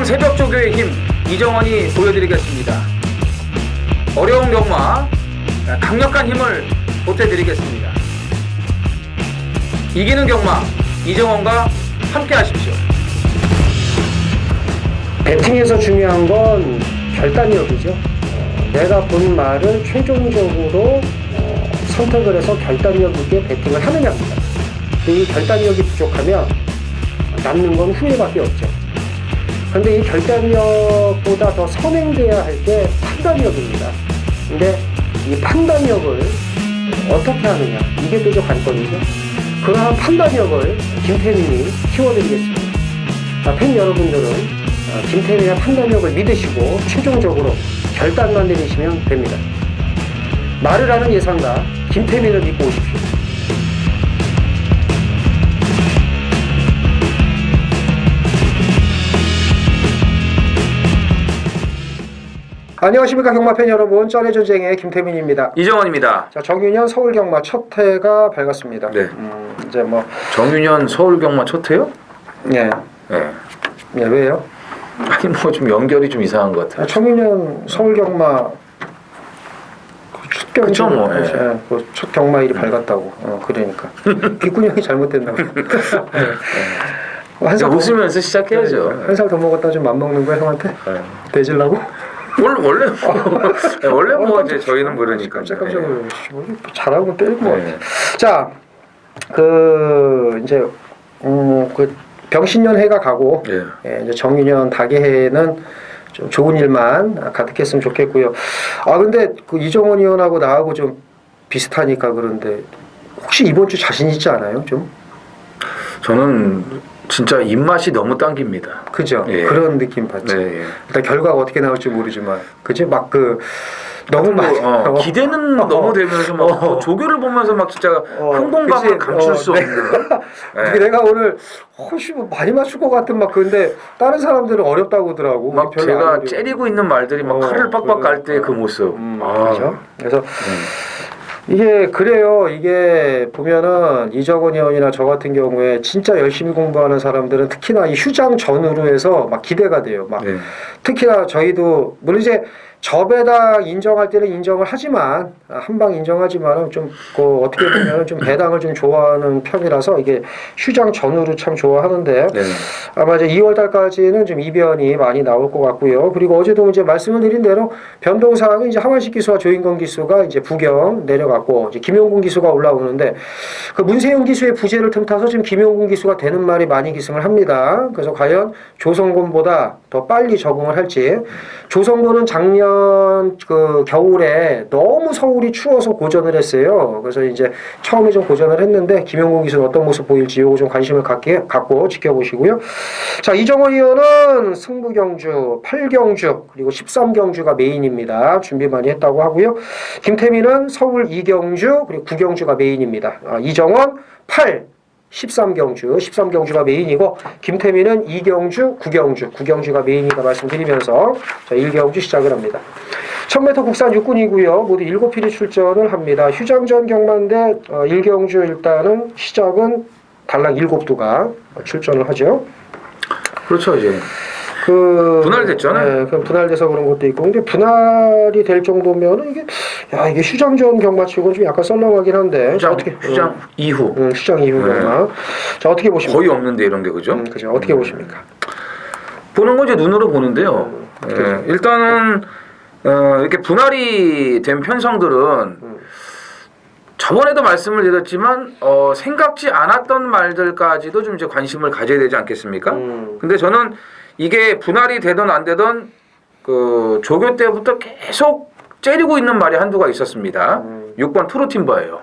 새벽 조교의 힘 이정원이 보여드리겠습니다. 어려운 경마 강력한 힘을 보태드리겠습니다. 이기는 경마 이정원과 함께 하십시오. 배팅에서 중요한 건 결단력이죠. 내가 본 말을 최종적으로 선택을 해서 결단력 있게 배팅을 하느냐입니다. 이 결단력이 부족하면 남는 건 후회밖에 없죠. 그런데 이 결단력보다 더 선행돼야 할 게 판단력입니다. 근데 이 판단력을 어떻게 하느냐, 이게 또 관건이죠. 그러한 판단력을 김태민이 키워드리겠습니다. 팬 여러분들은 김태민의 판단력을 믿으시고 최종적으로 결단만 내리시면 됩니다. 말을 하는 예상가 김태민을 믿고 오십시오. 안녕하십니까 경마팬 여러분, 쩐의 전쟁의 김태민입니다. 이정원입니다. 자, 정윤현 서울 경마 첫 해가 밝았습니다. 네. 이제 뭐 정윤현 서울 경마 첫 해요? 네. 네. 네, 왜요? 아니 뭐 좀 연결이 좀 이상한 것 같아요. 정윤현 서울 경마 첫 경마, 그쵸, 뭐, 예. 첫 경마일이 밝았다고. 그러니까 귓구녕이 잘못됐나고. 한살 웃으면서 시작해야죠. 한 살 더 먹었다 좀 맘먹는 거야 형한테? 네. 대질라고? 원래 뭐 이제 저희는 모르니까 깜짝 놀랐어. 잘하고 때리고. 네. 자, 이제 그 병신년 해가 가고 이제 정윤현 다개해는 좀 좋은 일만 가득했으면 좋겠고요. 근데 그 이정원 의원하고 나하고 좀 비슷하니까 그런데 혹시 이번 주 자신 있지 않아요? 좀? 저는 진짜 입맛이 너무 당깁니다. 그죠? 예. 그런 느낌 받죠. 네, 예. 일단 결과가 어떻게 나올지 모르지만, 그지? 막 너무 많이 기대는 너무 되면서 막 조교를 보면서 막 진짜 흥분감을 감출 수 없는. 네. 내가 오늘 훨씬 많이 맞출 것 같은 막 근데 다른 사람들은 어렵다고 하더라고. 막 제가 째리고 있는 말들이 막 칼을 빡빡 깔 때 그 모습. 그렇죠. 그래서 이게 그래요. 이게 보면은 이정원 의원이나 저 같은 경우에 진짜 열심히 공부하는 사람들은 특히나 이 휴장 전후로 해서 막 기대가 돼요. 막 특히나 저희도 물론 이제 저배당 인정할 때는 인정을 하지만 한방 인정하지만은 좀 어떻게 보면 좀 배당을 좀 좋아하는 편이라서 이게 휴장 전후로 참 좋아하는데 아마 이제 2월 달까지는 좀 이변이 많이 나올 것 같고요. 그리고 어제도 이제 말씀을 드린 대로 변동 사항은 이제 하만식 기수와 조인건 기수가 이제 부경 내려갔고 이제 김용군 기수가 올라오는데 그 문세영 기수의 부재를 틈타서 지금 김용군 기수가 되는 말이 많이 기승을 합니다. 그래서 과연 조성곤보다 더 빨리 적응을 할지. 조성곤은 작년 그 겨울에 너무 서울이 추워서 고전을 했어요. 그래서 이제 처음에 좀 고전을 했는데 김용곤 기수는 어떤 모습 보일지 요거 좀 관심을 갖고 지켜보시고요. 자, 이정원 의원은 승부경주, 8경주 그리고 13경주가 메인입니다. 준비 많이 했다고 하고요. 김태민은 서울 2경주 그리고 9경주가 메인입니다. 이정원 8 13경주, 13경주가 메인이고 김태민은 2경주, 9경주가 메인이다 말씀드리면서 자, 1경주 시작을 합니다. 1000m 국산 육군이고요. 모두 7필이 출전을 합니다. 휴장전 경마인데 1경주 일단은 시작은 달랑 7두가 출전을 하죠. 그렇죠. 이제 분할됐잖아요. 네, 그럼 분할돼서 그런 것도 있고, 근데 분할이 될 정도면은 이게 휴장전 경마치고는 좀 약간 썰렁하긴 한데. 휴장 이후. 휴장 이후 경마. 자, 어떻게 보십니까? 거의 없는데 이런 게 그죠? 그죠. 어떻게 보십니까? 보는 거 이제 눈으로 보는데요. 일단은 이렇게 분할이 된 편성들은 저번에도 말씀을 드렸지만 생각지 않았던 말들까지도 좀 이제 관심을 가져야 되지 않겠습니까? 근데 저는 이게 분할이 되든 안 되든 그 조교 때부터 계속 째리고 있는 말이 한두가 있었습니다. 6번 트로팀버예요.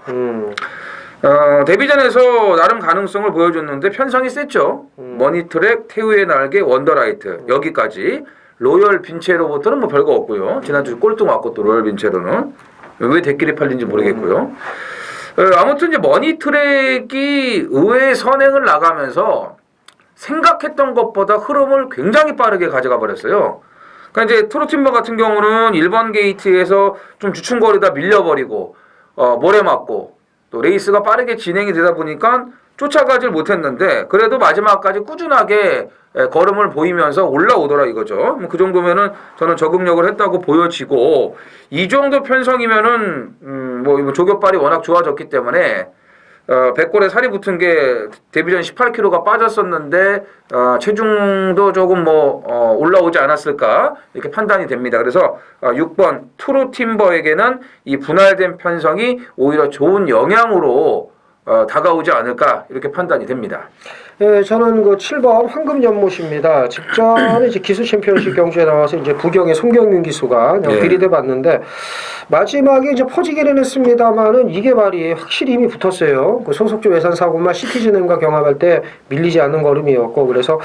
데뷔전에서 나름 가능성을 보여줬는데 편성이 셌죠. 머니트랙, 태우의 날개, 원더라이트 여기까지. 로열 빈체로부터는 뭐 별거 없고요. 지난주 꼴등 왔고 또 로열 빈체로는 왜 대끼리 팔린지 모르겠고요. 아무튼 이제 머니트랙이 의외의 선행을 나가면서 생각했던 것보다 흐름을 굉장히 빠르게 가져가 버렸어요. 그러니까 이제 트로팀버 같은 경우는 1번 게이트에서 좀 주춤거리다 밀려버리고 모래 맞고 또 레이스가 빠르게 진행이 되다 보니까 쫓아가질 못했는데 그래도 마지막까지 꾸준하게 걸음을 보이면서 올라오더라 이거죠. 뭐그 정도면은 저는 적응력을 했다고 보여지고 이 정도 편성이면은 뭐 조격발이 워낙 좋아졌기 때문에 100골에 살이 붙은 게 데뷔 전 18kg가 빠졌었는데 체중도 조금 올라오지 않았을까 이렇게 판단이 됩니다. 그래서 6번 투루팀버에게는 이 분할된 편성이 오히려 좋은 영향으로 다가오지 않을까 이렇게 판단이 됩니다. 예, 저는 그 7번 황금연못입니다. 직전에 이제 기수 챔피언십 경주에 나와서 이제 부경의 송경윤 기수가 그냥 들이대봤는데 마지막에 이제 퍼지기는 했습니다만은 이게 말이 확실히 힘이 붙었어요. 그 소속주 외산 사고만 시티즌과 경합할 때 밀리지 않는 걸음이었고 그래서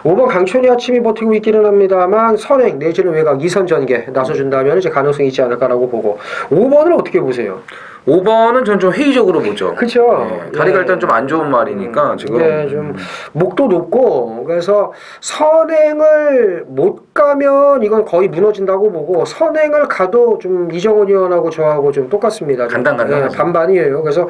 5번 강촌이 아침이 버티고 있기는 합니다만 선행 내지는 외곽 2선 전개 나서준다면 이제 가능성이 있지 않을까라고 보고 5번을 어떻게 보세요? 5번은 전 좀 회의적으로 보죠. 그렇죠. 다리가 일단 좀 안 좋은 말이니까 지금 좀 목도 높고 그래서 선행을 못 가면 이건 거의 무너진다고 보고 선행을 가도 좀 이정훈 의원하고 저하고 좀 똑같습니다. 간당간당하죠. 반반이에요. 그래서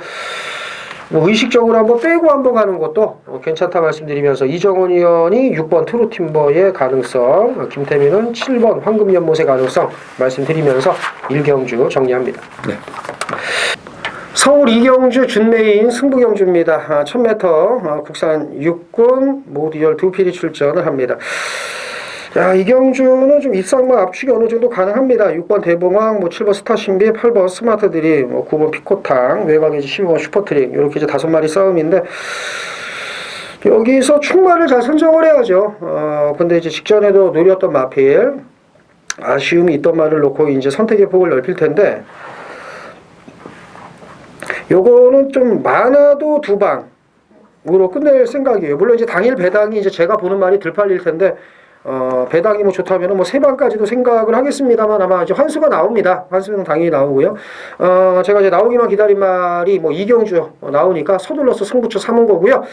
뭐 의식적으로 한번 빼고 한번 가는 것도 괜찮다 말씀드리면서 이정훈 의원이 6번 트루팀버의 가능성, 김태민은 7번 황금연못의 가능성 말씀드리면서 1경주 정리합니다. 네. 서울 이경주 준메인 승부경주입니다. 1000m 국산 육군 모듈 두 필이 출전을 합니다. 자, 이 경주는 좀 입상만 압축이 어느 정도 가능합니다. 6번 대봉황, 7번 스타신비, 8번 스마트드림, 9번 피코탕, 외곽에 12번 슈퍼트릭 이렇게 이제 5마리 싸움인데 여기서 충마를 잘 선정을 해야죠. 근데 이제 직전에도 노렸던 마필 아쉬움이 있던 말을 놓고 이제 선택의 폭을 넓힐 텐데 요거는 좀 많아도 2방으로 끝낼 생각이에요. 물론 이제 당일 배당이 이제 제가 보는 말이 덜 팔릴 텐데 배당이 뭐 좋다면은 뭐 3방까지도 생각을 하겠습니다만 아마 이제 환수가 나옵니다. 환수는 당연히 나오고요. 제가 이제 나오기만 기다린 말이 뭐 이경주 나오니까 서둘러서 승부처 삼은 거고요.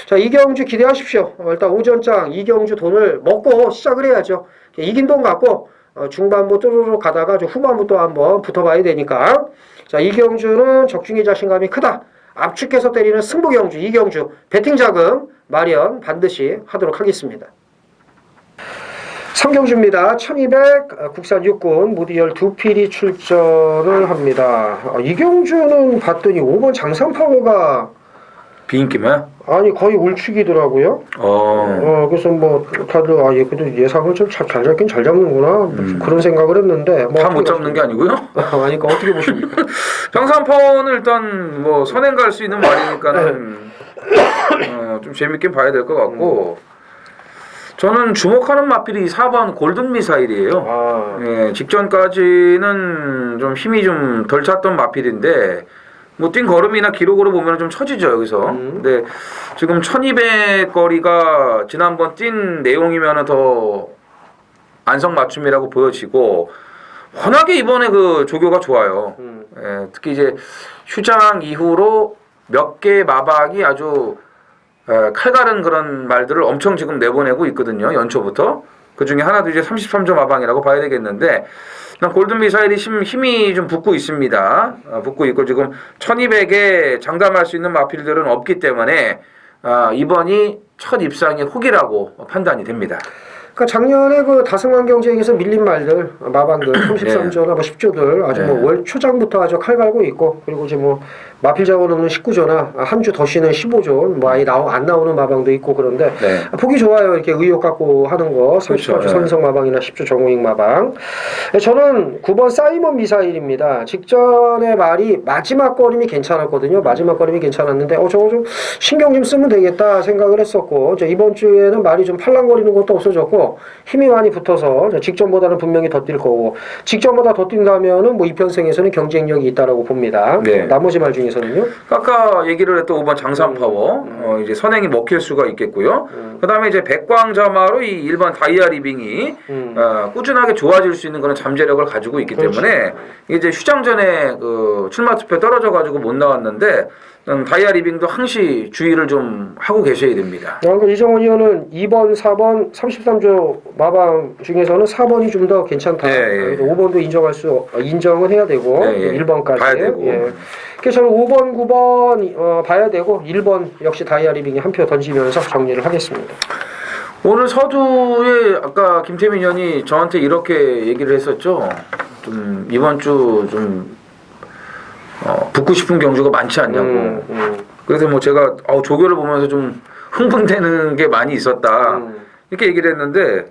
자, 이경주 기대하십시오. 일단 오전장 이경주 돈을 먹고 시작을 해야죠. 이긴 돈 갖고 중반부 뚜루루 가다가 좀 후반부 또 한번 붙어봐야 되니까. 자, 이경주는 적중의 자신감이 크다. 압축해서 때리는 승부경주 이경주 배팅 자금 마련 반드시 하도록 하겠습니다. 3경주입니다. 1200 국산 육군 모듈 두 필이 출전을 합니다. 이경주는 봤더니 5번 장상파워가 비인기만? 아니 거의 울축이더라고요. 그래서 뭐 다들 얘 그래도 예상을 좀 잘 잡긴 잘 잡는구나 그런 생각을 했는데 뭐 다 못 잡는 게 아니고요. 아니까 어떻게 보십니까? 장산파워는 일단 뭐 선행 갈 수 있는 말이니까는 좀 재밌게 봐야 될 것 같고 저는 주목하는 마필이 4번 골든 미사일이에요. 예, 직전까지는 좀 힘이 좀 덜 찼던 마필인데 뭐 뛴 걸음이나 기록으로 보면 좀 처지죠 여기서. 근데 지금 1200 거리가 지난번 뛴 내용이면은 더 안성맞춤이라고 보여지고 워낙에 이번에 그 조교가 좋아요. 예, 특히 이제 휴장 이후로 몇 개의 마박이 아주 칼갈은 그런 말들을 엄청 지금 내보내고 있거든요. 연초부터. 그 중에 하나도 이제 33점 마방이라고 봐야 되겠는데 골든 미사일이 힘이 좀 붙고 있습니다. 붙고 있고 지금 1200에 장담할 수 있는 마필들은 없기 때문에 이번이 첫 입상의 혹이라고 판단이 됩니다. 그러니까 작년에 그 다승왕 경쟁에서 밀린 말들, 마방들, 33조나 뭐 10조들 아주 뭐 월 초장부터 아주 칼 갈고 있고 그리고 이제 뭐 마필 자원 없는 19조나 한 주 더 쉬는 15조 뭐 아예 안 나오는 마방도 있고 그런데 보기 좋아요. 이렇게 의욕 갖고 하는 거 30조 선성 마방이나 10조 정우익 마방. 저는 9번 사이먼 미사일입니다. 직전에 말이 마지막 걸음이 괜찮았거든요. 마지막 걸음이 괜찮았는데 저거 좀 신경 좀 쓰면 되겠다 생각을 했었고 이번 주에는 말이 좀 팔랑거리는 것도 없어졌고 힘이 많이 붙어서 직전보다는 분명히 더 뛸 거고 직전보다 더 뛴다면은 뭐 이편생에서는 경쟁력이 있다라고 봅니다. 나머지 말 중에서는요? 아까 얘기를 했던 5번 장산파워 이제 선행이 먹힐 수가 있겠고요. 그다음에 이제 백광자마로 이 1번 다이아 리빙이 꾸준하게 좋아질 수 있는 그런 잠재력을 가지고 있기 때문에 이제 휴장 전에 그 출마 투표 떨어져 가지고 못 나왔는데 다이아 리빙도 항시 주의를 좀 하고 계셔야 됩니다. 이정훈 의원은 2번, 4번, 33조 마방 중에서는 4번이 좀 더 괜찮다. 5번도 인정을 해야 되고 1번까지. 봐야 되고. 그래서 저는 5번, 9번 봐야 되고 1번 역시 다이아리빙이 한 표 던지면서 정리를 하겠습니다. 오늘 서두에 아까 김태민 의원이 저한테 이렇게 얘기를 했었죠. 좀 이번 주 좀 붙고 싶은 경주가 많지 않냐고. 그래서 뭐 제가 조교를 보면서 좀 흥분되는 게 많이 있었다. 이렇게 얘기를 했는데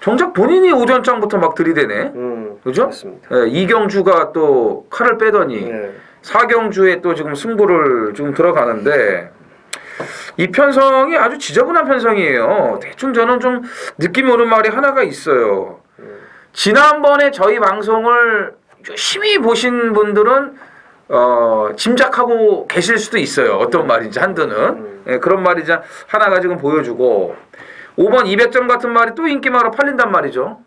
정작 본인이 오전장부터 막 들이대네. 그죠? 예, 이경주가 또 칼을 빼더니 사경주에 또 지금 승부를 지금 들어가는데 이 편성이 아주 지저분한 편성이에요. 대충 저는 좀 느낌이 오는 말이 하나가 있어요. 지난번에 저희 방송을 열심히 보신 분들은 짐작하고 계실 수도 있어요. 어떤 말인지 한두는. 예, 그런 말이 하나가 지금 보여주고 5번 200점 같은 말이 또 인기마로 팔린단 말이죠.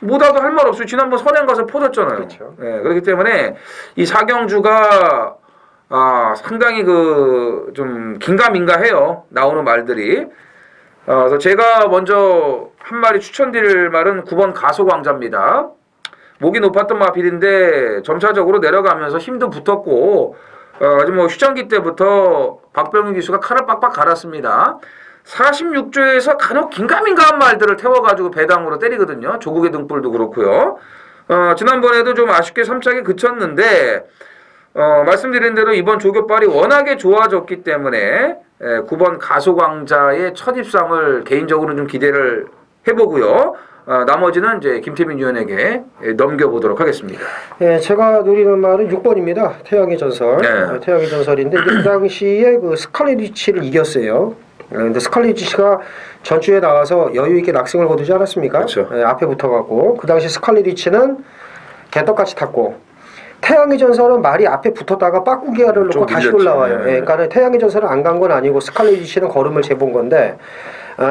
못와도 할 말 없어요. 지난번 선행 가서 퍼졌잖아요. 그렇죠. 예, 그렇기 때문에 이 사경주가 상당히 좀 긴가민가해요. 나오는 말들이. 그래서 제가 먼저 한 마리 추천드릴 말은 9번 가소광자입니다. 목이 높았던 마필인데 점차적으로 내려가면서 힘도 붙었고 아주 뭐 휴장기 때부터 박병희 기수가 칼을 빡빡 갈았습니다. 46조에서 간혹 긴가민가한 말들을 태워가지고 배당으로 때리거든요. 조국의 등불도 그렇고요. 지난번에도 좀 아쉽게 3착에 그쳤는데 말씀드린 대로 이번 조교빨이 워낙에 좋아졌기 때문에 9번 가소광자의 첫 입상을 개인적으로 좀 기대를 해보고요. 나머지는 이제 김태민 위원에게 넘겨보도록 하겠습니다. 예, 제가 노리는 말은 6번입니다. 태양의 전설. 네. 태양의 전설인데 그 당시에 그 스칼렛위치를 이겼어요. 근데 스칼렛위치가 전주에 나와서 여유 있게 낙승을 거두지 않았습니까? 그렇죠. 예, 앞에 붙어갖고 그 당시 스칼렛위치는 개떡같이 탔고 태양의 전설은 말이 앞에 붙었다가 빠꾸기아를 놓고 다시 올라와요. 예, 그러니까 태양의 전설은 안 간 건 아니고 스칼렛위치는 걸음을 재본 건데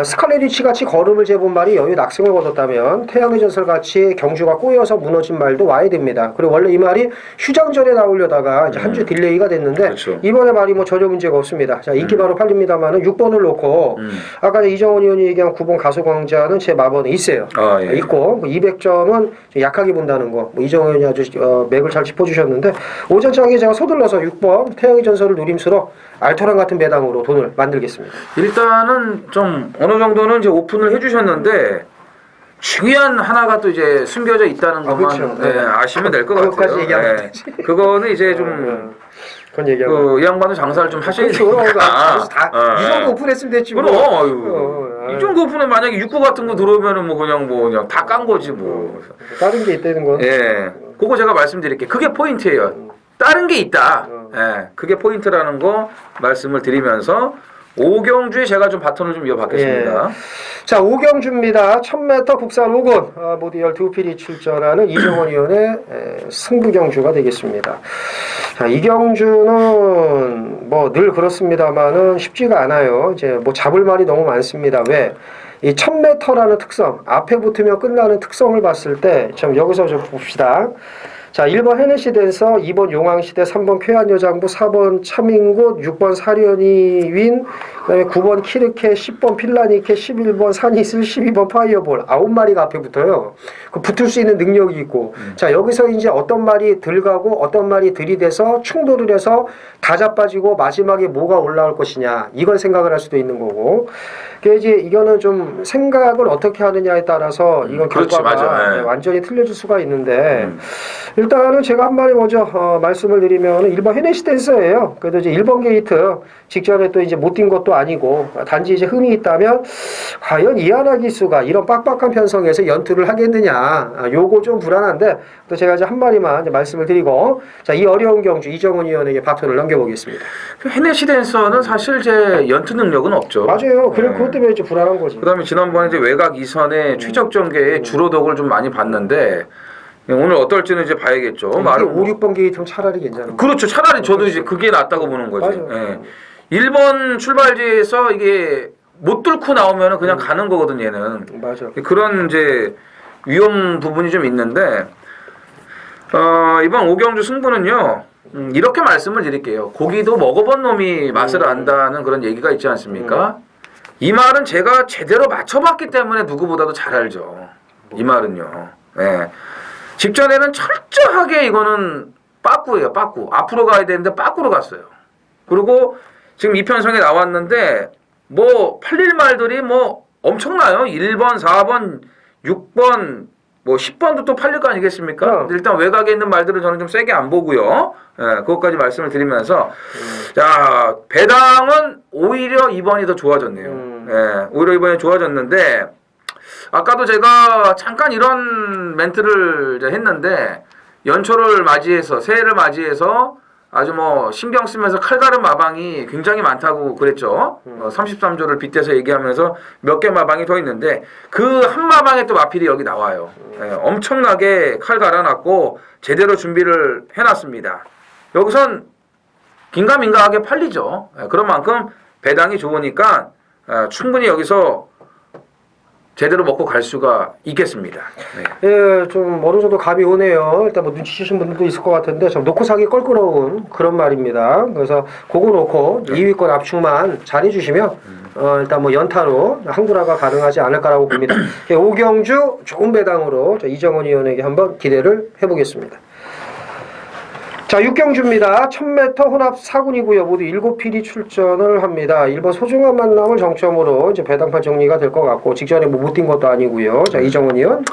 스칼렛위치 같이 걸음을 재본 말이 여유 낙승을 거뒀다면 태양의 전설 같이 경주가 꼬여서 무너진 말도 와야 됩니다. 그리고 원래 이 말이 휴장전에 나오려다가 이제 한 주 딜레이가 됐는데 그렇죠. 이번에 말이 뭐 전혀 문제가 없습니다. 자, 인기 바로 팔립니다만은 6번을 놓고 아까 이정원 의원이 얘기한 9번 가소광자는 제 마번에 있어요. 예. 있고 200점은 약하게 본다는 거. 뭐 이정원 의원이 아주 맥을 잘 짚어주셨는데 오전장에 제가 서둘러서 6번 태양의 전설을 노림수로 알토란 같은 배당으로 돈을 만들겠습니다. 일단은 좀 어느 정도는 이제 오픈을 해주셨는데 중요한 하나가 또 이제 숨겨져 있다는 것만 그렇죠. 아시면 될 것 같아요. 그것까지 얘기하면 되지. 그거는 이제 좀 그건 얘기하고. 이 양반도 장사를 좀 하셔야 그렇죠. 되니까. 이 정도 오픈했으면 됐지. 그럼 이 정도 오픈에 만약에 6구 같은 거 들어오면은 뭐 그냥 다 깐 거지 뭐. 다른 게 있다는 건. 예, 그거 제가 말씀드릴게요. 그게 포인트예요. 다른 게 있다. 예, 그게 포인트라는 거 말씀을 드리면서 오경주에 제가 좀 바톤을 좀 이어받겠습니다. 예. 자, 오경주입니다. 1000m 국산 5군 모두 12필이 출전하는 이정원 의원의 승부경주가 되겠습니다. 자, 이 경주는 뭐 늘 그렇습니다만은 쉽지가 않아요. 이제 뭐 잡을 말이 너무 많습니다. 왜? 이 1000m라는 특성, 앞에 붙으면 끝나는 특성을 봤을 때 참 여기서 좀 봅시다. 자, 1번 헤네시 댄서, 2번 용왕시대, 3번 쾌한여장부, 4번 차민굿, 6번 사련이 윈, 그다음에 9번 키르케, 10번 필라니케, 11번 산이슬, 12번 파이어볼. 9마리가 앞에 붙어요. 그 붙을 수 있는 능력이 있고. 자, 여기서 이제 어떤 말이 들어가고 어떤 말이 들이대서 충돌을 해서 다 자빠지고 마지막에 뭐가 올라올 것이냐. 이걸 생각을 할 수도 있는 거고. 그게 이제 이거는 좀 생각을 어떻게 하느냐에 따라서 이건 그렇지, 결과가 맞아. 완전히 틀려질 수가 있는데 일단은 제가 한 마디 먼저 말씀을 드리면 1번 헤네시 댄서예요. 그래도 이제 1번 게이트 직전에 또 이제 못 뛴 것도 아니고 단지 이제 흠이 있다면 과연 이하나 기수가 이런 빡빡한 편성에서 연투를 하겠느냐. 요거 좀 불안한데 또 제가 이제 한 마디만 이제 말씀을 드리고 자, 이 어려운 경주 이정원 의원에게 바톤을 넘겨보겠습니다. 헤네시 댄서는 사실 제 연투 능력은 없죠. 맞아요. 그래 그것 때문에 이제 불안한 거지. 그다음에 지난번에 이제 외곽 2선의 최적 전개에 주로덕을 좀 많이 봤는데 오늘 어떨지는 이제 봐야겠죠. 이게 5, 6번 게이트면 차라리 괜찮은 거예요. 그렇죠. 차라리 저도 이제 그게 낫다고 보는 거지. 맞아요. 예. 1번 출발지에서 이게 못 뚫고 나오면 그냥 가는 거거든 얘는. 맞아. 그런 이제 위험 부분이 좀 있는데 이번 오경주 승부는요. 이렇게 말씀을 드릴게요. 고기도 먹어본 놈이 맛을 안다는 그런 얘기가 있지 않습니까? 이 말은 제가 제대로 맞춰봤기 때문에 누구보다도 잘 알죠. 이 말은요. 예. 직전에는 철저하게 이거는 빠꾸예요, 빠꾸. 앞으로 가야 되는데 빠꾸로 갔어요. 그리고 지금 이편성에 나왔는데 뭐 팔릴 말들이 뭐 엄청나요. 1번, 4번, 6번, 뭐 10번도 또 팔릴 거 아니겠습니까? 근데 일단 외곽에 있는 말들은 저는 좀 세게 안 보고요. 예, 그것까지 말씀을 드리면서 자, 배당은 오히려 이번이 더 좋아졌네요. 예, 오히려 이번에 좋아졌는데 아까도 제가 잠깐 이런 멘트를 이제 했는데 연초를 맞이해서 새해를 맞이해서 아주 뭐 신경 쓰면서 칼가름 마방이 굉장히 많다고 그랬죠. 33조를 빗대서 얘기하면서 몇 개 마방이 더 있는데 그 한 마방에 또 마필이 여기 나와요. 예, 엄청나게 칼 갈아놨고 제대로 준비를 해놨습니다. 여기선 긴가민가하게 팔리죠. 예, 그런 만큼 배당이 좋으니까 충분히 여기서 제대로 먹고 갈 수가 있겠습니다. 네. 예, 좀 어느 정도 감이 오네요. 일단 뭐 눈치채신 분들도 있을 것 같은데 좀 놓고 사기 껄끄러운 그런 말입니다. 그래서 그거 놓고 2위권 압축만 잘 해주시면 일단 뭐 연타로 한구라가 가능하지 않을까라고 봅니다. 예, 오경주 좋은 배당으로 이정원 의원에게 한번 기대를 해보겠습니다. 자, 육경주입니다. 1000m 혼합 4군이고요. 모두 7필이 출전을 합니다. 일본 소중한 만남을 정점으로 이제 배당판 정리가 될 것 같고 직전에 뭐 못 뛴 것도 아니고요. 자, 이정원 의원.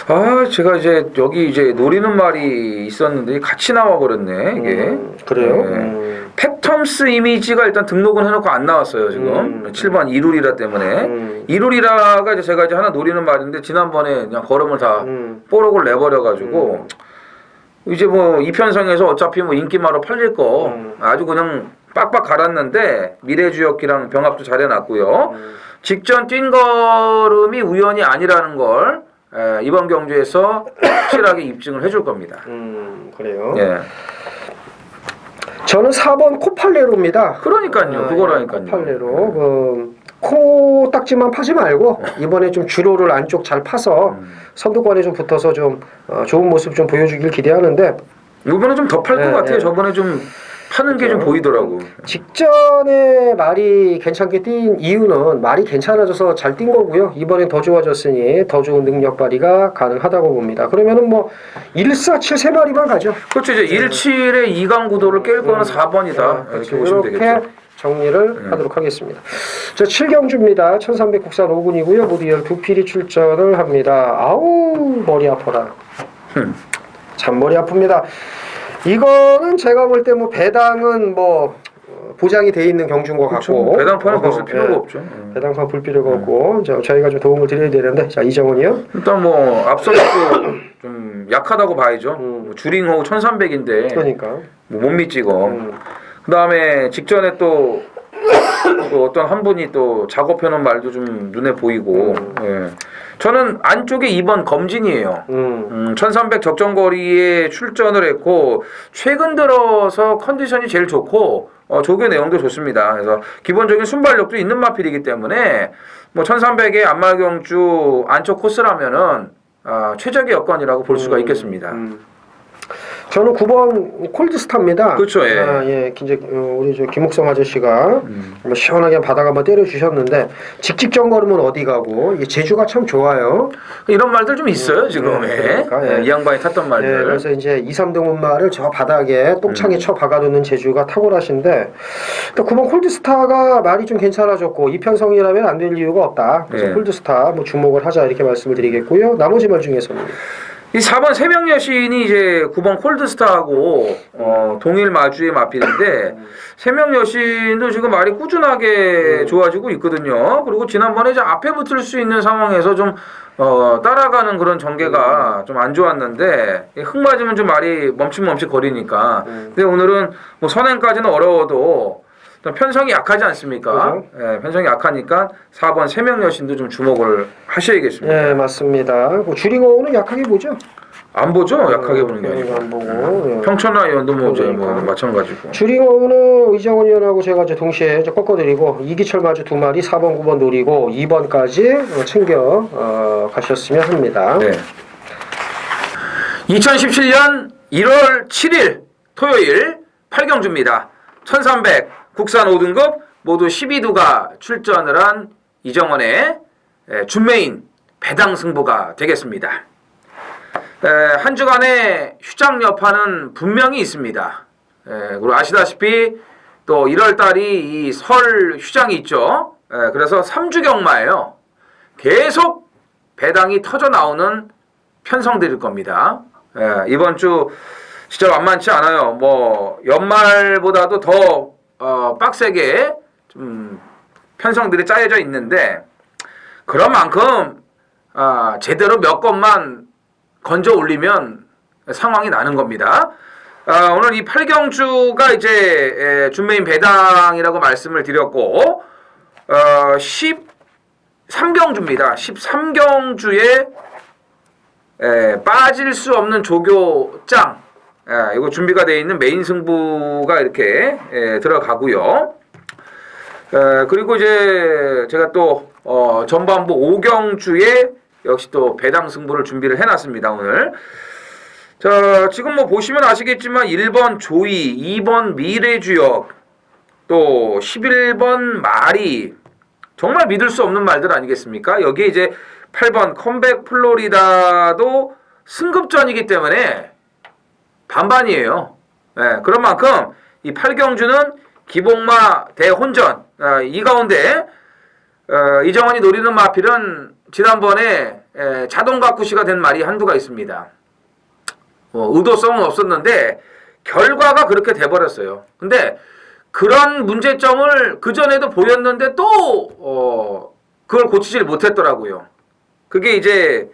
아, 제가 이제 여기 이제 노리는 말이 있었는데 같이 나와 버렸네 이게. 그래요? 네. 팩텀스 이미지가 일단 등록은 해놓고 안 나왔어요 지금. 7번 이루리라 때문에. 이루리라가 이제 제가 이제 하나 노리는 말인데 지난번에 그냥 걸음을 다 뽀록을 내버려가지고. 이제 뭐 이편성에서 어차피 뭐 인기마로 팔릴 거 아주 그냥 빡빡 갈았는데 미래주역기랑 병합도 잘 해놨고요. 직전 뛴 걸음이 우연이 아니라는 걸 이번 경주에서 확실하게 입증을 해줄 겁니다. 그래요. 예. 저는 4번 코팔레로입니다. 그러니까요. 그거라니까요. 코팔레로 코 딱지만 파지 말고 이번에 좀 주로를 안쪽 잘 파서 선두권에 좀 붙어서 좀 좋은 모습 좀 보여주길 기대하는데 이번에 좀 더 팔 것 같아요. 저번에 좀 파는 게 좀 보이더라고. 직전에 말이 괜찮게 뛴 이유는 말이 괜찮아져서 잘 뛴 거고요. 이번엔 더 좋아졌으니 더 좋은 능력 발휘가 가능하다고 봅니다. 그러면은 뭐 147 세 마리만 가죠. 그렇죠. 이제 17의 2강 구도를 깰 거는 4번이다. 이렇게 보시면 되겠죠. 정리를 하도록 하겠습니다. 저 7경주입니다. 1300 국산 5군이고요. 모두 12필이 출전을 합니다. 아우 머리 아파라. 참 머리 아픕니다. 이거는 제가 볼 때 뭐 배당은 뭐 보장이 돼 있는 경주인 것 같고 배당판은 벗을 필요가 없죠. 배당판 볼 필요가 없고 저희가 좀 도움을 드려야 되는데 자 이정원이요. 일단 뭐 앞서도 좀 약하다고 봐야죠. 뭐 주링호 1300인데 그러니까 뭐 못 믿지고. 그다음에 직전에 또 어떤 한 분이 또 작업해놓은 말도 좀 눈에 보이고. 예. 저는 안쪽에 2번 검진이에요. 1300 적정거리에 출전을 했고 최근 들어서 컨디션이 제일 좋고 조교 내용도 좋습니다. 그래서 기본적인 순발력도 있는 마필이기 때문에 뭐 1300의 안마경주 안쪽 코스라면은 최적의 여건이라고 볼 수가 있겠습니다. 저는 9번 콜드스타입니다. 그렇죠. 예. 예. 이제 우리 저 김옥성 아저씨가 시원하게 바닥 한번 때려 주셨는데 직직전 걸으면 어디 가고 이게 제주가 참 좋아요. 이런 말들 좀 있어요 지금. 그러니까, 이 양반이 탔던 말들. 예, 그래서 이제 2, 3등분 말을 저 바닥에 똥창에 쳐 박아두는 제주가 탁월하신데 또 9번 콜드스타가 말이 좀 괜찮아졌고 이편성이라면 안 될 이유가 없다. 그래서 콜드스타 뭐 주목을 하자 이렇게 말씀을 드리겠고요. 나머지 말 중에서는 이 4번 세명 여신이 이제 9번 콜드스타하고 동일 마주의 마필인데 세명 여신도 지금 말이 꾸준하게 좋아지고 있거든요. 그리고 지난번에 이제 앞에 붙을 수 있는 상황에서 좀 따라가는 그런 전개가 좀 안 좋았는데 흙 맞으면 좀 말이 멈칫멈칫 거리니까. 근데 오늘은 뭐 선행까지는 어려워도 편성이 약하지 않습니까? 예, 편성이 약하니까 4번 세명 여신도 좀 주목을 하셔야겠습니다. 네, 맞습니다. 주링어는 약하게 보죠? 안 보죠? 약하게 보는 게 아니고. 안 보고. 평천화 의원도 뭐 마찬가지고. 주링어는 이정원 의원하고 제가 이제 동시에 이제 꺾어드리고 이기철 마주 2마리 4번, 9번 노리고 2번까지 챙겨 가셨으면 합니다. 네. 2017년 1월 7일 토요일 8경주입니다. 1300 국산 5등급 모두 12두가 출전을 한 이정원의 준메인 배당 승부가 되겠습니다. 한 주간의 휴장 여파는 분명히 있습니다. 그리고 아시다시피 또 1월 달이 이 설 휴장이 있죠. 그래서 3주 경마예요. 계속 배당이 터져 나오는 편성들일 겁니다. 이번 주 진짜 만만치 않아요. 뭐 연말보다도 더 빡세게 좀 편성들이 짜여져 있는데 그런 만큼 제대로 몇 건만 건져 올리면 상황이 나는 겁니다. 오늘 이 8경주가 이제 준메인 배당이라고 말씀을 드렸고 13경주입니다. 13경주에 빠질 수 없는 조교장 이거 준비가 되어 있는 메인 승부가 이렇게 들어가고요. 그리고 이제 제가 또 전반부 5경주에 역시 또 배당 승부를 준비를 해놨습니다. 오늘 자 지금 뭐 보시면 아시겠지만 1번 조이, 2번 미래주역, 또 11번 마리 정말 믿을 수 없는 말들 아니겠습니까? 여기에 이제 8번 컴백 플로리다도 승급전이기 때문에 반반이에요. 그런 만큼 이 8경주는 기복마 대혼전 이 가운데 이정원이 노리는 마필은 지난번에 자동 바꾸시가 된 말이 한두가 있습니다. 의도성은 없었는데 결과가 그렇게 돼버렸어요. 근데 그런 문제점을 그전에도 보였는데 또 그걸 고치질 못했더라고요. 그게 이제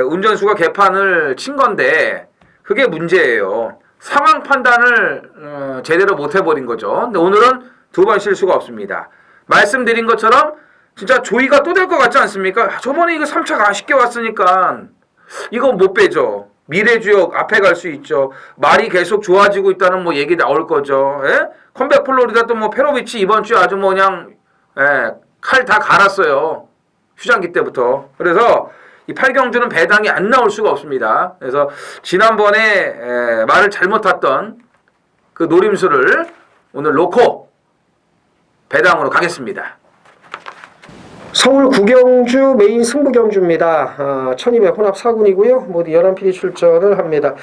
운전수가 개판을 친 건데 그게 문제예요. 상황 판단을 제대로 못 해버린 거죠. 근데 오늘은 두 번 실수가 없습니다. 말씀드린 것처럼 진짜 조이가 또 될 것 같지 않습니까? 저번에 이거 3차가 아쉽게 왔으니까 이거 못 빼죠. 미래주역 앞에 갈 수 있죠. 말이 계속 좋아지고 있다는 뭐 얘기 나올 거죠. 컴백 플로리다 또 뭐 페로비치 이번 주에 아주 뭐 그냥 칼 다 갈았어요. 휴장기 때부터. 그래서 이 8경주는 배당이 안 나올 수가 없습니다. 그래서 지난번에 말을 잘못 탔던 그 노림수를 오늘 놓고 배당으로 가겠습니다. 서울 구경주 메인 승부경주입니다. 1200 혼합 4군이고요. 모두 11필이 출전을 합니다.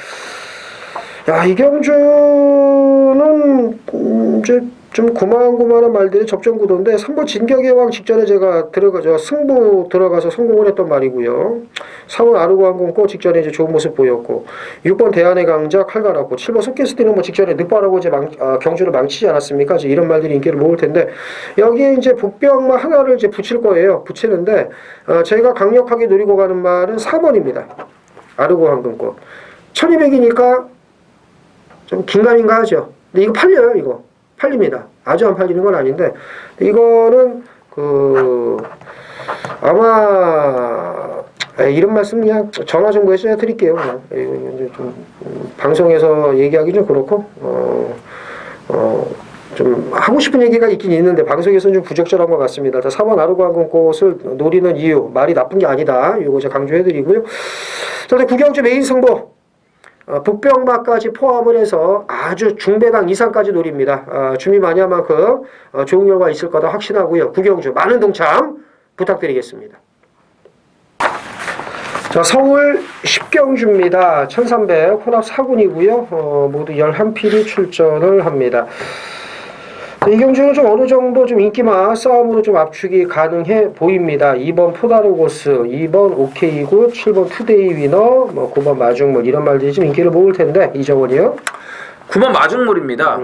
야, 이 경주는 이제 좀 고만고만한 말들이 접전구도인데 3번 진격의 왕 직전에 제가 승부 들어가서 성공을 했던 말이고요. 3번 아르고 항공고 직전에 이제 좋은 모습 보였고 6번 대한의 강자 칼 갈았고 7번 속게스티는 뭐 직전에 늑발하고 이제 경주를 망치지 않았습니까? 이제 이런 말들이 인기를 모을 텐데 여기에 이제 복병만 하나를 이제 붙일 거예요. 붙이는데 제가 강력하게 노리고 가는 말은 4번입니다. 아르고 항공고 1200이니까 좀 긴가민가 하죠. 근데 이거 팔려요. 이거 팔립니다. 아주 안 팔리는 건 아닌데 이거는 아마 이런 말씀 그냥 전화 정보에서 해드릴게요. 그냥 이제 좀 방송에서 얘기하기 좀 그렇고 좀 하고 싶은 얘기가 있긴 있는데 방송에서는 좀 부적절한 것 같습니다. 4번 아르고 항공꽃을 노리는 이유 말이 나쁜 게 아니다. 이거 제가 강조해드리고요. 자, 구경주 메인 승부. 북병마까지 포함을 해서 아주 중배당 이상까지 노립니다. 준비 많이 한 만큼 좋은 결과 있을 거다 확신하고요. 구경주 많은 동참 부탁드리겠습니다. 자, 서울 10경주입니다. 1300 혼합 4군이고요. 모두 11필이 출전을 합니다. 이 경주는 좀 어느 정도 좀 인기만 싸움으로 좀 압축이 가능해 보입니다. 2번 포다르고스, 2번 오케이굿, 7번 투데이 위너, 9번 마중물 이런 말들이 좀 인기를 모을 텐데 이정원이요. 9번 마중물입니다.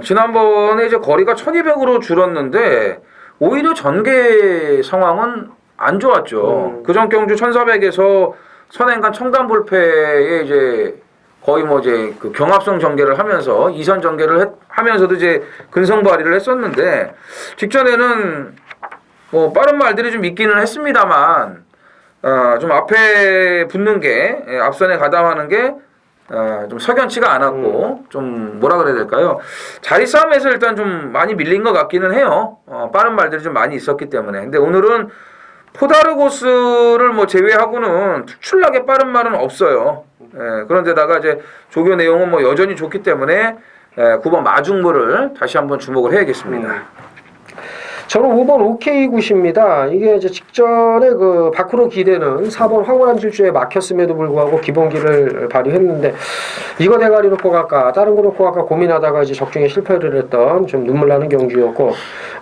지난번에 이제 거리가 1200으로 줄었는데 오히려 전개 상황은 안 좋았죠. 그전 경주 1400에서 선행간 청담불패에 이제 거의 뭐 이제 그 경합성 전개를 하면서 이선 전개를 하면서도 이제 근성 발휘를 했었는데 직전에는 뭐 빠른 말들이 좀 있기는 했습니다만 좀 앞에 붙는 게 앞선에 가담하는 게 좀 석연치가 않았고 좀 뭐라 그래야 될까요? 자리 싸움에서 일단 좀 많이 밀린 것 같기는 해요. 빠른 말들이 좀 많이 있었기 때문에. 근데 오늘은 포다르고스를 뭐 제외하고는 특출나게 빠른 말은 없어요. 그런데다가 이제 조교 내용은 뭐 여전히 좋기 때문에 9번 마중물을 다시 한번 주목을 해야겠습니다. 저는 5번 오케이 굿입니다. 이게 이제 직전에 그 밖으로 기대는 4번 황홀한 질주에 막혔음에도 불구하고 기본기를 발휘했는데 이거 대가리 놓고 갈까 다른 거 놓고 갈까 고민하다가 이제 적중에 실패를 했던 좀 눈물 나는 경주였고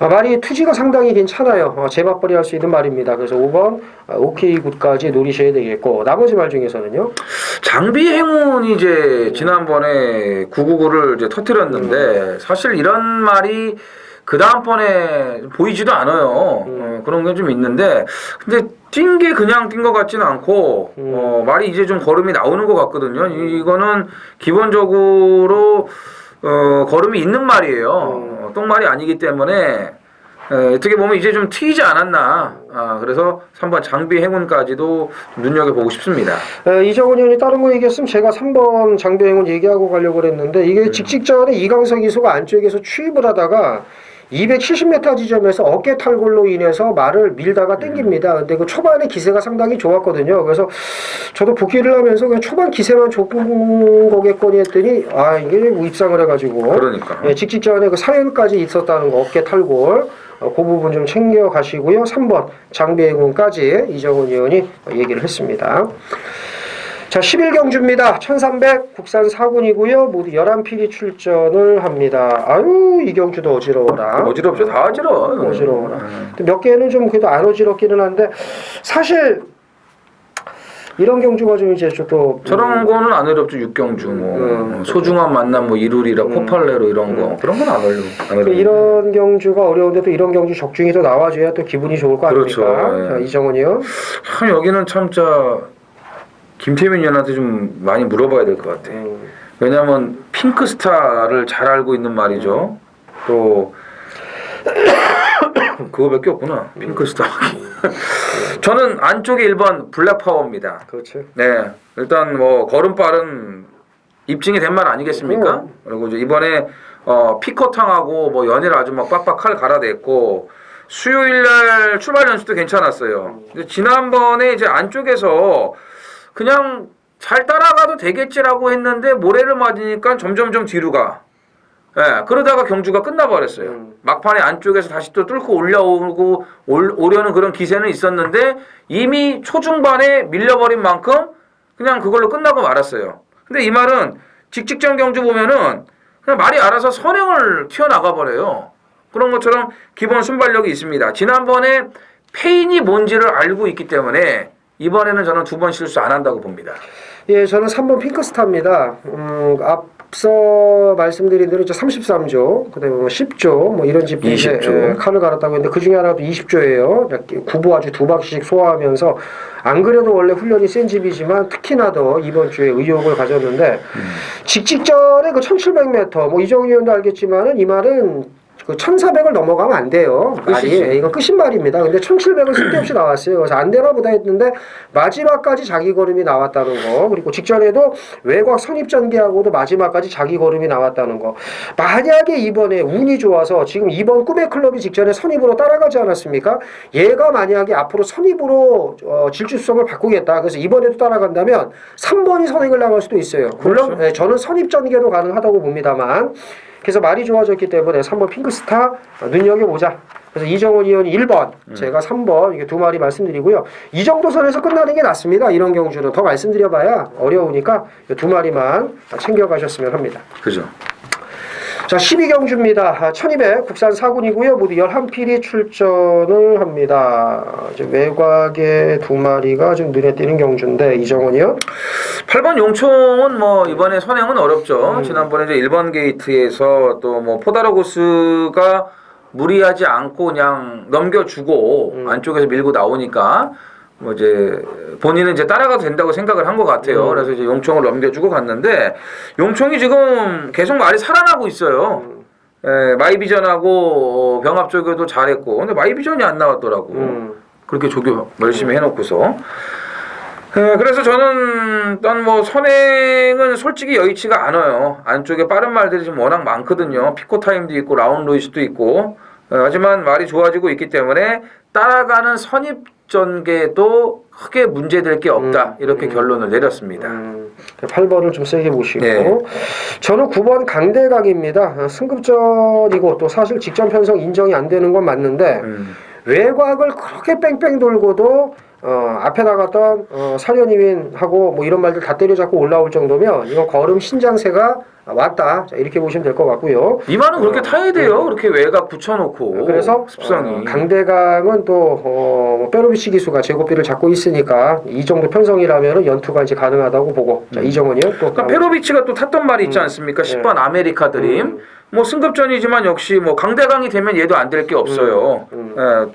말이 투지가 상당히 괜찮아요. 제맛벌이 할 수 있는 말입니다. 그래서 5번 오케이 굿까지 노리셔야 되겠고 나머지 말 중에서는요. 장비 행운이 이제 지난번에 999를 이제 터뜨렸는데 사실 이런 말이 그 다음번에 보이지도 않아요. 그런 게 좀 있는데 근데 뛴 게 그냥 뛴 것 같지는 않고 말이 이제 좀 걸음이 나오는 것 같거든요. 이거는 기본적으로 걸음이 있는 말이에요. 똥말이 아니기 때문에 어떻게 보면 이제 좀 튀지 않았나. 그래서 3번 장비 행운까지도 눈여겨보고 싶습니다. 이정훈 의원이 다른 거 얘기했으면 제가 3번 장비 행운 얘기하고 가려고 그랬는데 이게 직전에 이강석 이수가 안쪽에서 추입을 하다가 270m 지점에서 어깨 탈골로 인해서 말을 밀다가 땡깁니다. 근데 그 초반에 기세가 상당히 좋았거든요. 그래서 저도 복귀를 하면서 그냥 초반 기세만 좋은 거겠거니 했더니 이게 입상을 해가지고 그러니까 직전에 그 사연까지 있었다는 거 어깨 탈골 그 부분 좀 챙겨 가시고요. 3번 장비 행운까지 이정훈 의원이 얘기를 했습니다. 자, 11경주입니다. 1300 국산 4군이고요. 모두 11필이 출전을 합니다. 아유, 이 경주도 어지러워라. 어지럽죠. 다 어지러워. 어지러워라. 몇 개는 좀 그래도 안 어지럽기는 한데 사실 이런 경주가 좀 이제 또 저런 거는 안 어렵죠. 육경주 뭐 소중한 만남 뭐 이룰이라 코팔레로 이런 거 그런 건 안 어려워. 이런 경주가 어려운데 또 이런 경주 적중이 또 나와줘야 또 기분이 좋을 거 아닙니까? 그렇죠. 자, 이정훈이요. 참 여기는 참자 김태민 의원한테 좀 많이 물어봐야 될 것 같아. 왜냐하면 핑크스타를 잘 알고 있는 말이죠. 또 그거밖에 없구나. 핑크스타. 저는 안쪽에 1번 블랙파워입니다. 그렇죠. 네, 일단 뭐 걸음발은 입증이 된 말 아니겠습니까? 그리고 이제 이번에 피커탕하고 뭐 연애를 아주 막 빡빡 칼 갈아댔고 수요일날 출발 연습도 괜찮았어요. 근데 지난번에 이제 안쪽에서 그냥 잘 따라가도 되겠지라고 했는데 모래를 맞으니까 점점점 뒤로 가. 예, 그러다가 경주가 끝나버렸어요. 막판에 안쪽에서 다시 또 뚫고 올라오고 오려는 그런 기세는 있었는데 이미 초중반에 밀려버린 만큼 그냥 그걸로 끝나고 말았어요. 근데 이 말은 직직전 경주 보면은 그냥 말이 알아서 선행을 튀어나가 버려요. 그런 것처럼 기본 순발력이 있습니다. 지난번에 페인이 뭔지를 알고 있기 때문에 이번에는 저는 2번 실수 안 한다고 봅니다. 예, 저는 3번 핑크스타입니다. 앞서 말씀드린 대로 이제 33조, 그다음에 뭐 10조, 뭐 이런 집도 20조 칼을 갈았다고 했는데 그 중에 하나도 20조예요. 구보 아주 2박씩 소화하면서 안 그래도 원래 훈련이 센 집이지만 특히나 더 이번 주에 의욕을 가졌는데 직전에 그 1700m, 뭐 이정훈 의원도 알겠지만은 이 말은 그 1400을 넘어가면 안 돼요. 말이. 이건 끝인 말입니다. 근데 1700은 쓸데없이 나왔어요. 그래서 안 되나 보다 했는데 마지막까지 자기 걸음이 나왔다는 거. 그리고 직전에도 외곽 선입 전개하고도 마지막까지 자기 걸음이 나왔다는 거. 만약에 이번에 운이 좋아서 지금 이번 꿈의 클럽이 직전에 선입으로 따라가지 않았습니까? 얘가 만약에 앞으로 선입으로 질주성을 바꾸겠다. 그래서 이번에도 따라간다면 3번이 선행을 나갈 수도 있어요. 물론 그렇죠. 저는 선입 전개도 가능하다고 봅니다만 그래서 말이 좋아졌기 때문에 3번 핑크스타 눈여겨보자. 그래서 이정훈 의원이 1번, 제가 3번 이게 두 마리 말씀드리고요. 이 정도 선에서 끝나는 게 낫습니다. 이런 경주는 더 말씀드려봐야 어려우니까 두 마리만 챙겨가셨으면 합니다. 그죠. 자, 12경주입니다. 1200 국산 4군이고요. 모두 11필이 출전을 합니다. 이제 외곽에 두 마리가 좀 눈에 띄는 경주인데 이정훈이요? 8번 용총은 뭐 이번에 선행은 어렵죠. 지난번에 이제 1번 게이트에서 또 뭐 포다로고스가 무리하지 않고 그냥 넘겨주고 안쪽에서 밀고 나오니까 뭐 이제 본인은 이제 따라가도 된다고 생각을 한 것 같아요. 그래서 이제 용총을 넘겨주고 갔는데 용총이 지금 계속 말이 살아나고 있어요. 마이비전하고 병합 조교도 잘했고 근데 마이비전이 안 나왔더라고. 그렇게 조교 열심히 해놓고서. 그래서 저는 일단 뭐 선행은 솔직히 여의치가 않아요. 안쪽에 빠른 말들이 지금 워낙 많거든요. 피코 타임도 있고 라운 로이스도 있고. 하지만 말이 좋아지고 있기 때문에 따라가는 선입 전개도 크게 문제될 게 없다. 이렇게 결론을 내렸습니다. 8번을 좀 세게 보시고 네. 저는 9번 강대강입니다. 승급전이고 또 사실 직전 편성 인정이 안 되는 건 맞는데 외곽을 그렇게 뺑뺑 돌고도 앞에 나갔던 사련이윈하고 뭐 이런 말들 다 때려잡고 올라올 정도면 이건 걸음 신장세가 왔다. 자, 이렇게 보시면 될 것 같고요. 이만은 그렇게 타야 돼요. 그렇게 외곽 붙여놓고. 그래서 습성이. 강대강은 또 페로비치 기수가 제곱비를 잡고 있으니까 이 정도 편성이라면 연투가 이제 가능하다고 보고. 자, 이정은이요. 또 그러니까 페로비치가 또 탔던 말이 있지 않습니까? 10번 아메리카 드림. 뭐 승급전이지만 역시 뭐 강대강이 되면 얘도 안 될 게 없어요.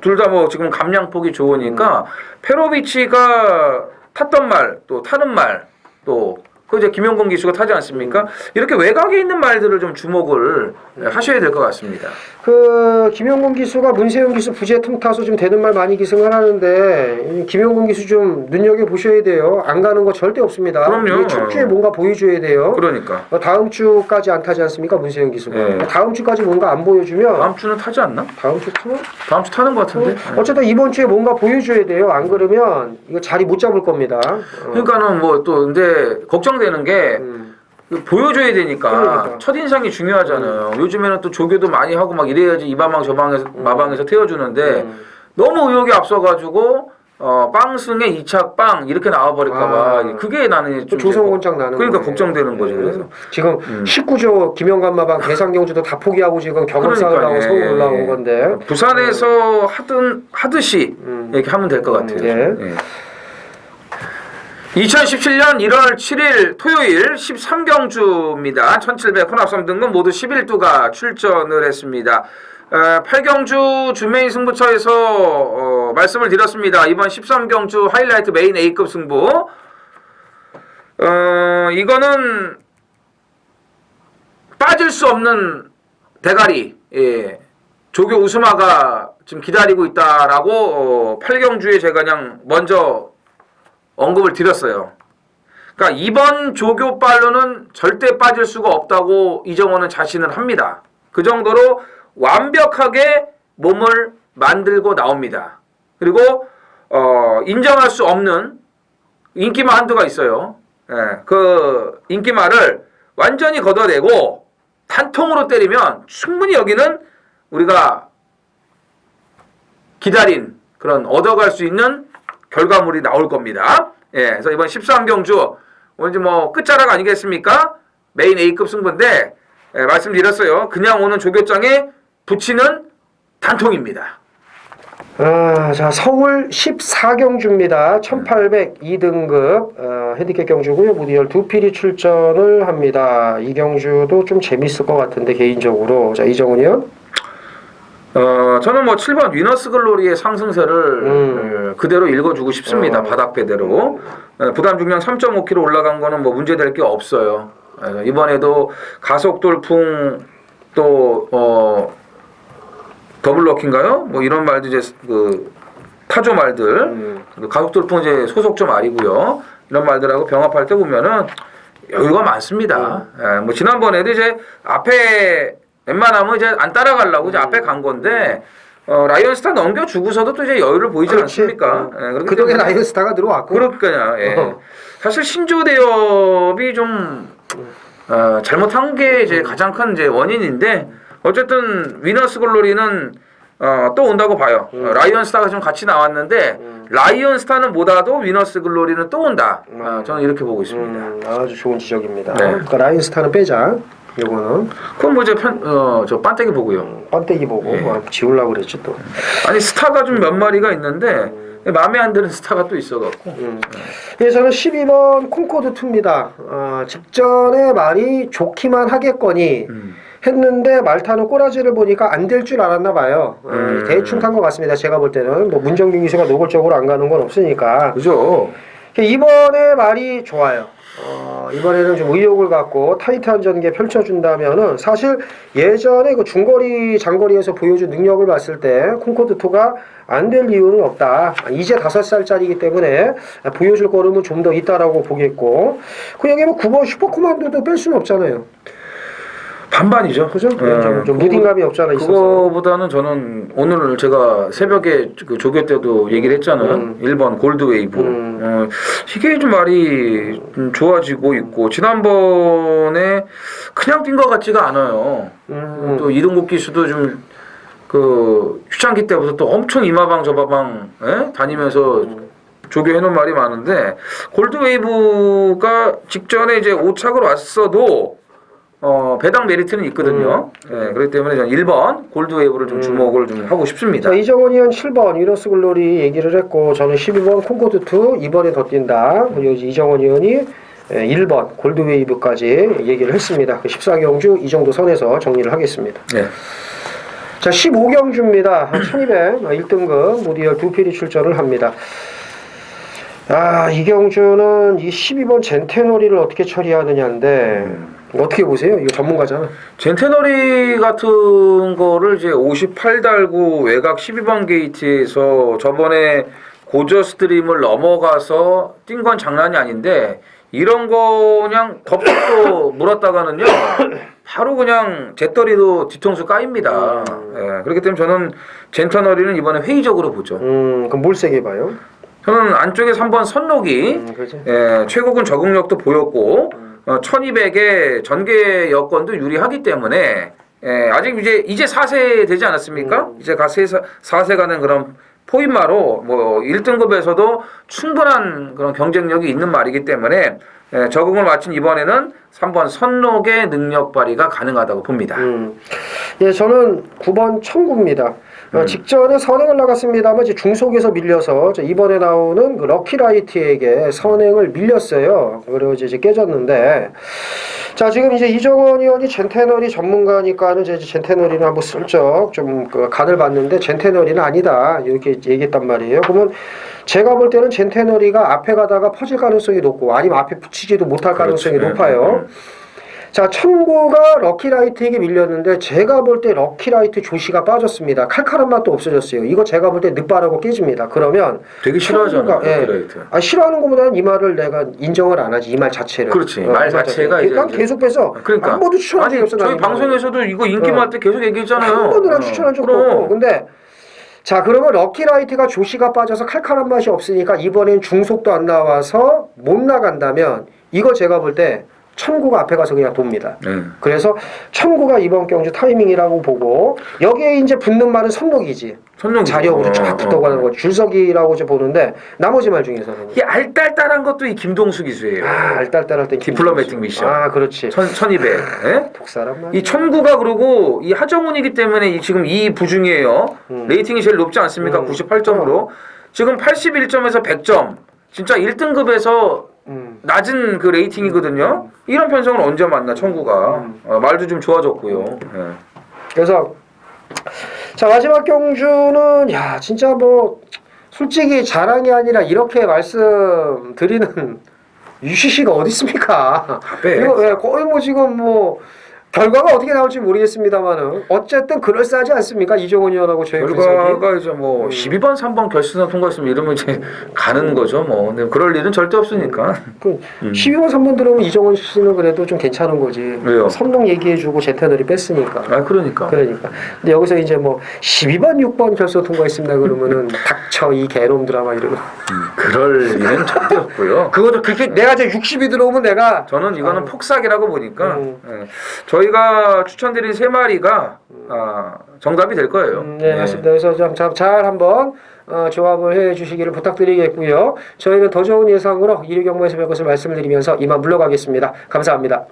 둘 다 뭐 지금 감량폭이 좋으니까 페로비치가 탔던 말, 또 타는 말, 또 그 이제 김용곤 기수가 타지 않습니까? 이렇게 외곽에 있는 말들을 좀 주목을 하셔야 될 것 같습니다. 그 김용곤 기수가 문세윤 기수 부재 틈타서 좀 되는 말 많이 기승을 하는데 김용곤 기수 좀 눈여겨 보셔야 돼요. 안 가는 거 절대 없습니다. 그럼요. 첫 주에 뭔가 보여줘야 돼요. 그러니까. 다음 주까지 안 타지 않습니까 문세윤 기수가. 네. 다음 주까지 뭔가 안 보여주면 다음 주는 타지 않나? 다음 주 타나? 다음 주 타는 것 같은데. 어쨌든 이번 주에 뭔가 보여줘야 돼요. 안 그러면 이거 자리 못 잡을 겁니다. 그러니까는 뭐 또 근데 걱정되는 게 보여줘야 되니까 그러니까. 첫인상이 중요하잖아요. 요즘에는 또 조교도 많이 하고 막 이래야지 이 마방 저 방에서 마방에서 태워주는데 너무 의욕이 앞서가지고 빵승에 2차 빵 이렇게 나와버릴까봐 그게 나는 또 조성곤장 나는 그러니까 거예요. 걱정되는 거지. 그래서 지금 19조 김영관 마방 대상경주도 다 포기하고 지금 경험상을 하고 서울 올라온 건데 부산에서 하듯이 이렇게 하면 될 것 같아요. 예. 2017년 1월 7일 토요일 13경주입니다. 1700 혼합 3등급 모두 11두가 출전을 했습니다. 8경주 주메인 승부처에서 말씀을 드렸습니다. 이번 13경주 하이라이트 메인 A급 승부. 이거는 빠질 수 없는 대가리. 예. 조교 우스마가 지금 기다리고 있다라고 8경주에 제가 그냥 먼저 언급을 드렸어요. 그러니까 이번 조교빨로는 절대 빠질 수가 없다고 이정원은 자신을 합니다. 그 정도로 완벽하게 몸을 만들고 나옵니다. 그리고 인정할 수 없는 인기마 한두가 있어요. 예, 그 인기마를 완전히 걷어내고 단통으로 때리면 충분히 여기는 우리가 기다린 그런 얻어갈 수 있는 결과물이 나올 겁니다. 예, 그래서 이번 13경주 오늘 이제 뭐 끝자락 아니겠습니까? 메인 A급 승부인데 말씀드렸어요. 그냥 오는 조교장에 붙이는 단통입니다. 자, 서울 14경주입니다. 1802등급 핸디캡 경주고요. 모두 12필이 출전을 합니다. 이 경주도 좀 재밌을 것 같은데 개인적으로. 자, 이정훈이요? 저는 뭐 7번 위너스 글로리의 상승세를 그대로 읽어주고 싶습니다. 바닥배대로. 부담 중량 3.5kg 올라간 거는 뭐 문제될 게 없어요. 이번에도 가속 돌풍 또 더블럭인가요? 뭐 이런 말도 이제 그 타조 말들 가속 돌풍 이제 소속조 말이고요. 이런 말들하고 병합할 때 보면은 여유가 많습니다. 뭐 지난번에도 이제 앞에 웬만하면 이제 안 따라가려고 이제 앞에 간 건데 라이언스타 넘겨주고서도 또 이제 여유를 보이지 않습니까? 그동안 라이언스타가 들어왔고. 그러니까요. 예. 사실 신조 대업이 좀 잘못한 게 이제 가장 큰 이제 원인인데 어쨌든 위너스 글로리는 또 온다고 봐요. 라이언스타가 좀 같이 나왔는데 라이언스타는 못 와도 위너스 글로리는 또 온다. 저는 이렇게 보고 있습니다. 아주 좋은 지적입니다. 네. 그러니까 라이언스타는 빼자. 요거는 그건 뭐 이제 저 반대기 보고요. 번떼기 보고 지우려고 그랬지 또. 아니 스타가 좀 몇 마리가 있는데 마음에 안 드는 스타가 또 있어갖고. 예, 저는 12번 콩코드 2입니다. 직전에 말이 좋기만 하겠거니 했는데 말 타는 꼬라지를 보니까 안 될 줄 알았나 봐요. 대충 탄 것 같습니다. 제가 볼 때는 뭐 문정균 기수가 노골적으로 안 가는 건 없으니까. 그죠. 이번에 말이 좋아요. 이번에는 좀 의욕을 갖고 타이트한 전개 펼쳐준다면은 사실 예전에 그 중거리 장거리에서 보여준 능력을 봤을 때 콩코드 2가 안 될 이유는 없다. 이제 5살짜리이기 때문에 보여줄 거름은 좀 더 있다라고 보겠고 그 여기 뭐 9번 슈퍼코만도도 뺄 수는 없잖아요. 반반이죠. 그죠? 좀 무딘감이 없잖아 있어서. 그거보다는 저는 오늘 제가 새벽에 그 조교 때도 얘기를 했잖아요. 1번 골드웨이브. 이게 좀 말이 좀 좋아지고 있고 지난번에 그냥 뛴 것 같지가 않아요. 또 이동국 기수도 좀 그 휴창기 때부터 또 엄청 이마방 저마방 다니면서 조교해놓은 말이 많은데 골드웨이브가 직전에 이제 5착으로 왔어도 배당 메리트는 있거든요. 그렇기 때문에 저는 1번 골드웨이브를 좀 주목을 좀 하고 싶습니다. 자, 이정원 의원 7번 위너스 글로리 얘기를 했고 저는 12번 콩코드2 2번에 더 뛴다. 그리고 이정원 의원이 1번 골드웨이브까지 얘기를 했습니다. 14경주 이 정도 선에서 정리를 하겠습니다. 네. 자, 15경주입니다. 1200 1등급 모디얼 2필이 출전을 합니다. 이 경주는 이 12번 젠테너리를 어떻게 처리하느냐인데 어떻게 보세요? 이거 전문가잖아. 젠테너리 같은 거를 이제 58달구 외곽 12번 게이트에서 저번에 고저 스트림을 넘어가서 뛴 건 장난이 아닌데 이런 거 그냥 덥석도 물었다가는요 바로 그냥 잿더리도 뒤통수 까입니다. 그렇기 때문에 저는 젠테너리는 이번에 회의적으로 보죠. 그럼 뭘 세게 봐요? 저는 안쪽에 3번 선록이 최고군 적응력도 보였고 1200의 전개 여건도 유리하기 때문에 아직 이제 4세 되지 않았습니까? 이제 4세 가는 그런 포인마로 뭐 1등급에서도 충분한 그런 경쟁력이 있는 말이기 때문에 적응을 마친 이번에는 3번 선록의 능력 발휘가 가능하다고 봅니다. 예, 저는 9번 청구입니다. 직전에 선행을 나갔습니다만 이제 중속에서 밀려서 이번에 나오는 그 럭키라이트에게 선행을 밀렸어요. 그리고 이제 깨졌는데 자 지금 이제 이정원 의원이 젠테너리 전문가니까는 이제 젠테너리는 한번 슬쩍 좀 그 간을 봤는데 젠테너리는 아니다 이렇게 얘기했단 말이에요. 그러면 제가 볼 때는 젠테너리가 앞에 가다가 퍼질 가능성이 높고 아니면 앞에 붙이지도 못할 가능성이 높아요. 자, 천구가 럭키라이트에게 밀렸는데 제가 볼 때 럭키라이트 조시가 빠졌습니다. 칼칼한 맛도 없어졌어요. 이거 제가 볼 때 늦바라고 깨집니다. 그러면 되게 싫어하잖아. 럭키라이트. 싫어하는 것보다는 이 말을 내가 인정을 안 하지. 이 말 자체를. 그렇지. 말 자체가 이제 계속 뺏어. 그러니까 한 번도 추천한 적이 없어. 저희 방송에서도 이거 인기 많을 때 계속 얘기했잖아요. 한 번도 난 추천한 적도 없고. 근데 자 그러면 럭키라이트가 조시가 빠져서 칼칼한 맛이 없으니까 이번엔 중속도 안 나와서 못 나간다면 이거 제가 볼 때 천구가 앞에 가서 그냥 돕니다. 그래서 천구가 이번 경주 타이밍이라고 보고 여기에 이제 붙는 말은 선록이지. 자력으로 쫙 붙어가는 거 줄서기라고 이제 보는데 나머지 말 중에서는 이 알딸딸한 것도 이 김동수 기수예요. 알딸딸할 때 디플로매틱 미션. 그렇지. 1200. 독사란 말. 이 천구가 그러고 이 하정운이기 때문에 지금 이 부중이에요. 레이팅이 제일 높지 않습니까? 98점으로. 지금 81점에서 100점. 진짜 1등급에서 낮은 그 레이팅이거든요. 이런 편성을 언제 만나 천구가. 말도 좀 좋아졌고요. 그래서 자 마지막 경주는 진짜 뭐 솔직히 자랑이 아니라 이렇게 말씀드리는 UCC가 어디 있습니까? 이거 거의 뭐 지금 뭐 결과가 어떻게 나올지 모르겠습니다만은 어쨌든 그럴싸하지 않습니까? 이정원 의원하고 저희 결과가 이제 뭐 12번 3번 결승선 통과했으면 이러면 이제 가는 거죠. 뭐 근데 그럴 일은 절대 없으니까. 12번 3번 들어오면 이정원 씨는 그래도 좀 괜찮은 거지. 왜요? 선동 얘기해주고 젠테너리 뺐으니까. 그러니까. 근데 여기서 이제 뭐 12번 6번 결승 통과했습니다 그러면은 닥쳐 이 개놈 드라마 이러고. 그럴 일은 절대 없고요. 그것도 그렇게 내가 이제 60이 들어오면 내가 저는 이거는 폭삭이라고 보니까 저희가 추천드린 3마리가 정답이 될 거예요. 네, 맞습니다. 그래서 좀 잘 한번 조합을 해주시기를 부탁드리겠고요. 저희는 더 좋은 예상으로 1위 경무에서 뵐 것을 말씀드리면서 이만 물러가겠습니다. 감사합니다.